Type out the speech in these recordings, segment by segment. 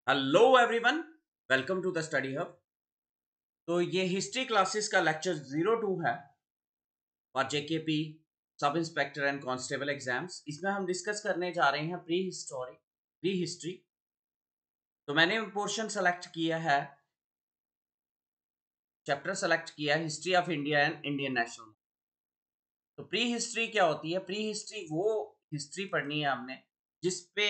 Hello everyone, welcome to the study hub. तो ये history classes का लेक्चर 02 है और JKP sub inspector and constable exams. इसमें हम डिस्कस करने जा रहे हैं प्री हिस्ट्री। तो मैंने पोर्शन सेलेक्ट किया है, चैप्टर सेलेक्ट किया है history of India and Indian national. तो प्री हिस्ट्री क्या होती है? प्री हिस्ट्री वो हिस्ट्री पढ़नी है हमने जिसपे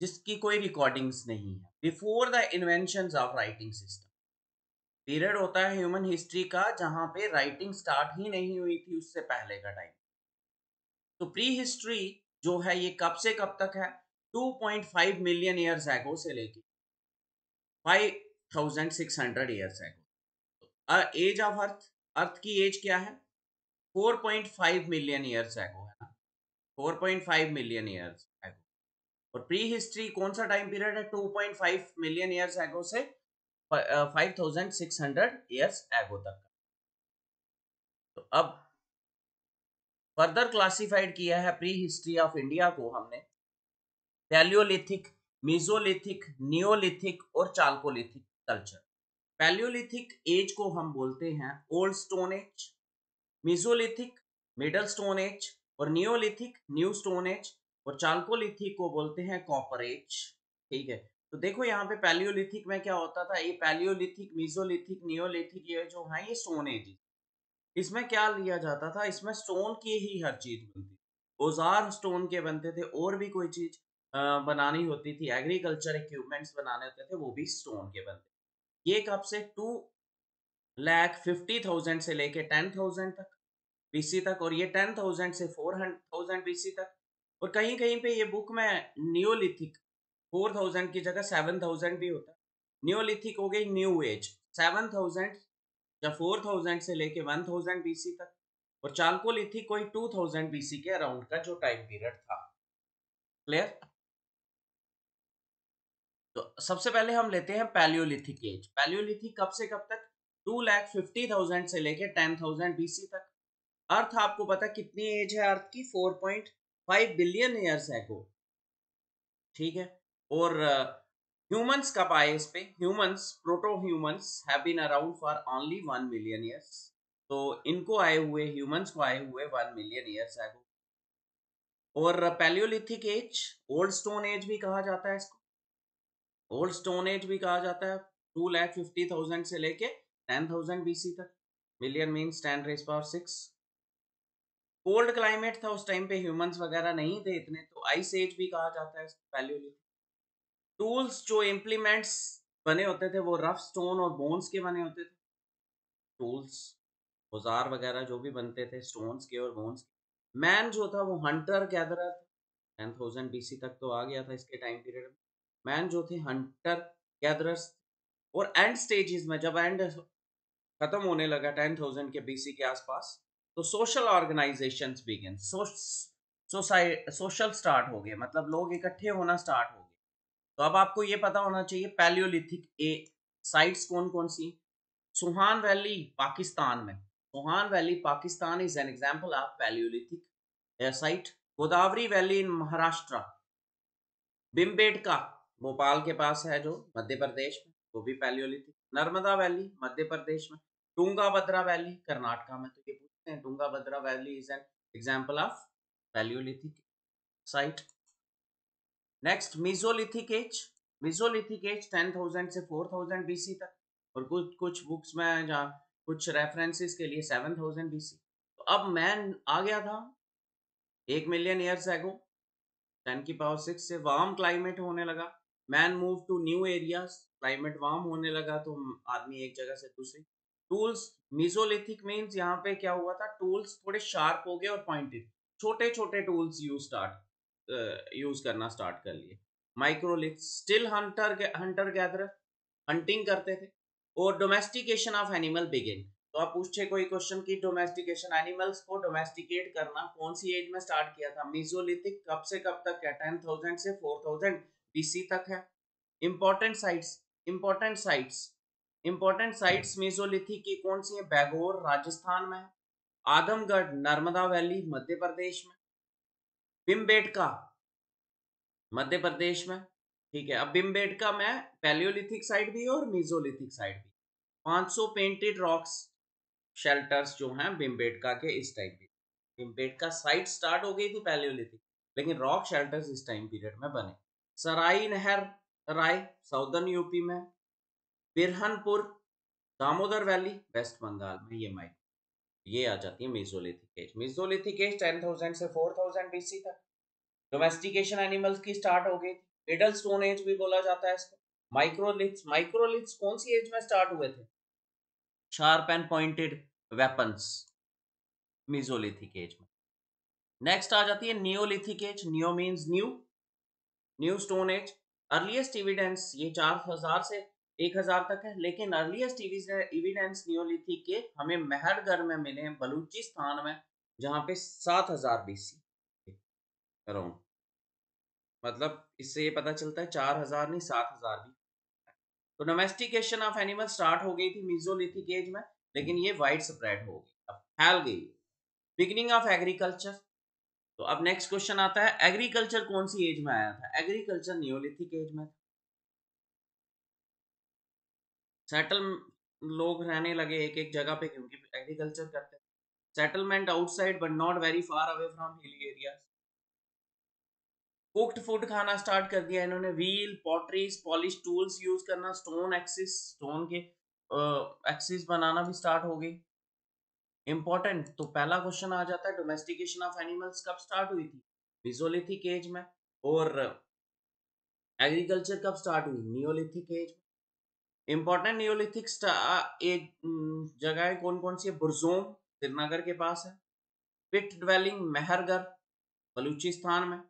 जिसकी कोई रिकॉर्डिंग्स नहीं है, before the invention of writing system. Period होता है ह्यूमन हिस्ट्री का जहां पे राइटिंग स्टार्ट ही नहीं हुई थी, उससे पहले का टाइम। तो प्री हिस्ट्री जो है ये कब से कब तक है? 2.5 मिलियन ईयर्स एगो से लेके 5600 years ago. As of earth, अर्थ की एज क्या है? 4.5 मिलियन ईयर्स एगो है ना, 4.5 मिलियन ईयर्स एगो। और प्री हिस्ट्री कौन सा टाइम पीरियड है? 2.5 मिलियन ईयर्स एगो से 5600 ईयर्स एगो तक। तो अब फर्दर क्लासिफाइड किया है प्री हिस्ट्री ऑफ इंडिया को हमने पैलियोलिथिक, मीजोलिथिक, नियोलिथिक और चाल्कोलिथिक कल्चर। पैलियोलिथिक एज को हम बोलते हैं old stone as, mesolithic middle stone age और नियोलिथिक न्यू स्टोन एज, और चाल्कोलिथिक को बोलते हैं कॉपर एज। ठीक है, तो देखो यहाँ पे पैलियोलिथिक में क्या होता था, ये पैलियोलिथिक, मीजोलिथिक, नियोलिथिक, ये जो है ये स्टोन एज। इसमें क्या लिया जाता था? इसमें स्टोन की ही हर चीज बनती थी, औजार स्टोन के बनते थे, और भी कोई चीज बनानी होती थी, एग्रीकल्चर इक्विपमेंट्स बनाने होते थे, वो भी स्टोन के बनते। ये कब से? 2,50,000 से लेके 10,000 तक बीसी तक, और ये 10,000 से 4,000 बीसी तक। और कहीं कहीं पे ये बुक में नियोलिथिक 4,000 की जगह 7,000 भी होता है। नियोलिथिक हो गई न्यू एज, 7,000 या 4,000 से लेके 1,000 बीसी तक। और चाल्कोलिथिक कोई 2,000 बीसी के अराउंड का जो टाइम पीरियड था। क्लियर? तो सबसे पहले हम लेते हैं पैलियोलिथिक एज। पैलियोलिथिक कब से कब तक? 2,50,000 से लेके 10,000 बीसी तक। अर्थ आपको पता कितनी एज है अर्थ की? 4.5 बिलियन ईयर्स एगो। ठीक है, और ह्यूमंस कब आए इस पे? Humans, proto humans have been around for only 1 million years. तो इनको आए हुए, ह्यूमंस को आए हुए 1 मिलियन ईयर्स एगो। और palaeolithic age, old stone age भी कहा जाता है इसको, ओल्ड स्टोन एज भी कहा जाता है। 2,50,000 से लेके 10,000 बीसी तक। Million means 10⁻⁶। कोल्ड क्लाइमेट था उस टाइम पे, ह्यूमंस वगैरह नहीं थे इतने, तो आइस एज भी कहा जाता है पैलियोलिथिक। टूल्स जो इम्प्लीमेंट्स बने होते थे वो रफ स्टोन और बोन्स के बने होते थे। टूल्स, औजार वगैरह जो भी बनते थे स्टोन्स के और बोन्स के। मैन जो था वो हंटर गैदरर, 10,000 बीसी तक तो आ गया था इसके टाइम पीरियड में। मैन जो थे हंटर गैदरर्स। और एंड स्टेजेस में जब एंड खत्म होने लगा 10,000 के बीसी के आसपास, तो social organisations begin, social start हो गए, मतलब लोग इकट्ठे होना स्टार्ट हो गए। तो अब आपको ये पता होना चाहिए पैलियोलिथिक ए साइट्स कौन कौन सी। सुहान वैली पाकिस्तान में, Sohan valley Pakistan is an example of palaeolithic site. Godavari valley in Maharashtra, Bhimbetka Bhopal के पास है जो मध्य प्रदेश में, वो भी पैलियोलिथिक। नर्मदा वैली मध्य प्रदेश में। तुंगाभद्रा वैली कर्नाटका में। तो ये पूछते हैं Tungabhadra valley is an example of palaeolithic site. Next mesolithic age. Mesolithic age 10,000 से 4,000 बीसी तक, और कुछ कुछ बुक्स में जहाँ कुछ रेफरेंसेस के लिए 7,000 बीसी। तो अब मैन आ गया था 1 मिलियन ईयर्स एगो, 10⁶ से वार्म क्लाइमेट होने लगा। Man move to new areas, climate warm होने लगा तो आदमी एक जगह से दूसरी। टूल्स, मीजोलिथिक मीन्स यहाँ पे क्या हुआ था, टूल्स थोड़े शार्प हो गए और पॉइंटेड, छोटे छोटे टूल्स यूज करना स्टार्ट कर लिए। Microlith, still Hunter gatherer, hunting करते थे। और डोमेस्टिकेशन ऑफ एनिमल बिगिन। तो आप पूछे कोई क्वेश्चन की, डोमेस्टिकेशन, एनिमल्स को डोमेस्टिकेट करना कौन सी एज में स्टार्ट किया था? मीजोलिथिक। कब से कब तक है? 10,000 से 4,000 बीसी तक है। Important sites, important sites, important sites mesolithic की कौन सी है? बैगोर राजस्थान में है, आदमगढ़ नर्मदा वैली मध्य प्रदेश में, भीमबेटका मध्य प्रदेश में। ठीक है, अब भिमबेटका में पैलियोलिथिक साइट भी है और मीजोलिथिक साइट भी। 500 पेंटेड रॉक्स शेल्टर्स जो हैं भिमबेटका के इस टाइम पे। भिमबेटका साइट स्टार्ट हो गई थी पैलियोलिथिक, लेकिन रॉक शेल्टर्स इस टाइम पीरियड में बने। सराई नहर राय साउदर्न यूपी में, बिरहनपुर दामोदर वैली वेस्ट बंगाल में, ये आ जाती है मेसोलिथिक एज। मेसोलिथिक एज 10,000 से 4,000 बीसी तक। डोमेस्टिकेशन एनिमल्स की स्टार्ट हो गई थी। मिडल स्टोन एज भी बोला जाता है इसको। माइक्रोलिथ्स कौन सी एज में स्टार्ट हुए थे? Sharp and pointed weapons mesolithic age में। नेक्स्ट आ जाती है neolithic age. Neo means new stone age. Earliest evidence ये 4,000 से 1,000 तक है, लेकिन अर्लीस्ट एविडेंस नियोलिथिक के हमें मेहरगढ़ में मिले हैं, बलूचिस्तान में, जहां पे 7,000 बीसी अराउंड। मतलब इससे ये पता चलता है 4,000 नहीं 7,000 भी। तो डोमेस्टिकेशन ऑफ एनिमल स्टार्ट हो गई थी मीजोलिथिक एज में, लेकिन ये वाइड स्प्रेड हो गई, अब फैल गई। Beginning of agriculture. तो अब नेक्स्ट क्वेश्चन आता है, एग्रीकल्चर कौन सी एज में आया था? एग्रीकल्चर नियोलिथिक एज में। सेटल लोग रहने लगे एक एक जगह पे क्योंकि एग्रीकल्चर करते। Settlement outside but not very far away from hilly areas. Cooked food खाना स्टार्ट कर दिया इन्होंने। Wheel, potteries, polish tools use करना, स्टोन के एक्सिस बनाना भी स्टार्ट हो गई। इंपॉर्टेंट, तो पहला क्वेश्चन आ जाता है, डोमेस्टिकेशन ऑफ एनिमल्स कब स्टार्ट हुई थी? मेसोलिथिक एज में। और एग्रीकल्चर कब स्टार्ट हुई? नियोलिथिक एज में। इंपॉर्टेंट नियोलिथिक एज जगह कौन कौन सी है? बुरजोम श्रीनगर के पास है। पिट ड्वेलिंग मेहरगढ़ बलूचिस्तान में।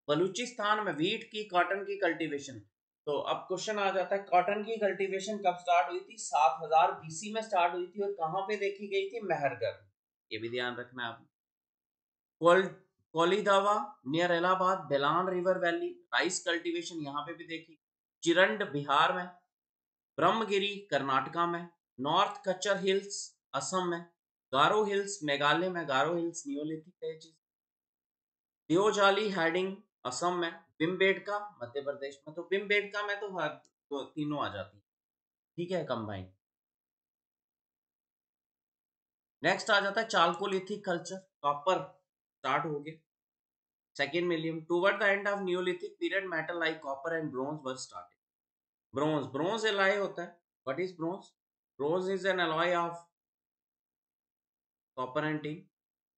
बलूचिस्तान में व्हीट की, कॉटन की कल्टीवेशन। तो अब क्वेश्चन आ जाता है, कॉटन की कल्टीवेशन कब स्टार्ट हुई थी? 7,000 बीसी में स्टार्ट हुई थी, और कहां पे देखी गई थी? मेहरगढ़। ये भी ध्यान रखना है आप। Koldihwa near Allahabad, Belan river valley, rice cultivation यहाँ पे भी देखी। चिरंड बिहार में, ब्रह्मगिरी कर्नाटका में, नॉर्थ कच्चर हिल्स असम में, गारो हिल्स मेघालय में, Garo hills neolithic age. Daojali Hading Assam में, भिमबेटका मध्य प्रदेश में। तो भिमबेटका में तो हर तो तीनों आ जाती है, ठीक है, कंबाइन। नेक्स्ट आ जाता है चालकोलिथिक कल्चर। कॉपर स्टार्ट हो गया second million. Toward the end of neolithic period metal like copper and bronze were started. Bronze alloy होता है। What is bronze? Bronze is an alloy of copper and tin.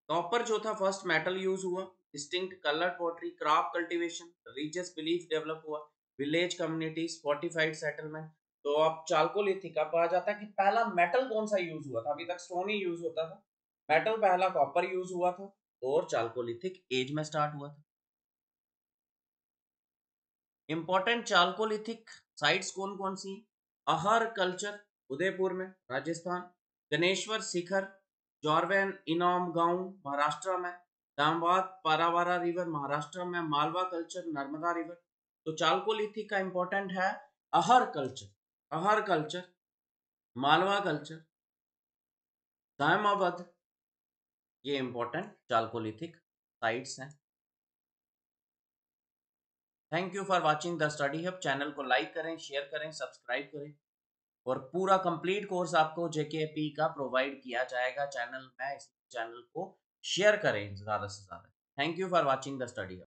Copper जो था first metal use हुआ। Distinct colour pottery, crop cultivation, religious belief develop हुआ, village communities, fortified settlement. तो अब Chalcolithic अब आ जाता है कि पहला मेटल कौन सा यूज हुआ था? अभी तक स्टोन ही यूज होता था, मेटल पहला कॉपर यूज हुआ था, और चालकोलिथिक एज में स्टार्ट हुआ था। इंपॉर्टेंट चालकोलिथिक साइट्स कौन कौन सी? अहर कल्चर उदयपुर में राजस्थान, गणेश्वर शिखर जॉर्वेन इनाम गांव महाराष्ट्र में, दामवाद पारावारा रिवर महाराष्ट्र में, मालवा कल्चर नर्मदा रिवर। तो चालकोलिथिक का इंपॉर्टेंट है अहर कल्चर, मालवा कल्चर, दायमावध, ये इंपॉर्टेंट चालकोलिथिक साइट्स हैं। Thank you for watching the study hub. Channel को लाइक करें, शेयर करें, सब्सक्राइब करें, और पूरा कंप्लीट कोर्स आपको जेकेपी का प्रोवाइड किया जाएगा चैनल में। इस चैनल को शेयर करें ज़्यादा से ज़्यादा। Thank you for watching the study.